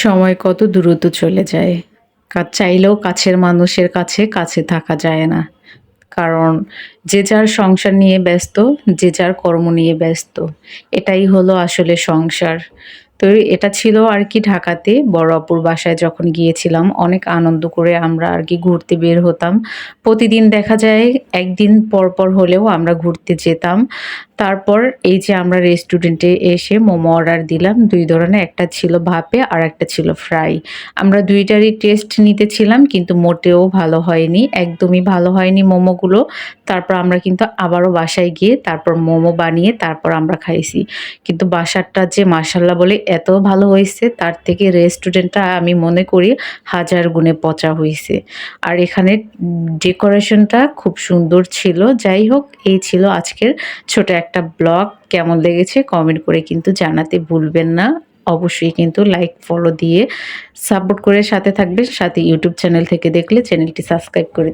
সময় কত দ্রুত চলে যায়। চাইলেও কাছের মানুষের কাছে থাকা যায় না। কারণ যে যার সংসার নিয়ে ব্যস্ত, যে যার কর্ম নিয়ে ব্যস্ত। এটাই হলো আসলে সংসার। তো এটা ছিল আরকি ঢাকাতে বড় আপুর বাসায় যখন গিয়েছিলাম, অনেক আনন্দ করে আমরা আরকি ঘুরতে বের হতাম। প্রতিদিন দেখা যায় ১ দিন পর হলেও আমরা ঘুরতে যেতাম। তারপর এই যে আমরা রেস্টুরেন্টে এসে মোমো অর্ডার দিলাম ২ ধরনের। একটা ছিল ভাপে আর একটা ছিল ফ্রাই। আমরা ২ টারই টেস্ট নিতেছিলাম কিন্তু মোটেও ভালো হয়নি। একদমই ভালো হয়নি মোমোগুলো। তারপর আমরা কিন্তু আবারও বাসায় গিয়ে তারপর মোমো বানিয়ে তারপর আমরা খাইছি। কিন্তু বাসারটা যে মাশাআল্লাহ বলে এত ভালো হইছে তার থেকে রেস্টুরেন্টটা আমি মনে করি হাজার গুণে পচা হইছে। আর এখানে ডেকোরেশনটা খুব সুন্দর ছিল। যাই হোক এই ছিল আজকের ছোট একটা ব্লগ। কেমন লেগেছে কমেন্ট করে কিন্তু জানাতে ভুলবেন না। অবশ্যই কিন্তু লাইক, ফলো দিয়ে সাপোর্ট করে সাথে থাকবেন। সাথে ইউটিউব চ্যানেল থেকে দেখলে চ্যানেলটি সাবস্ক্রাইব করে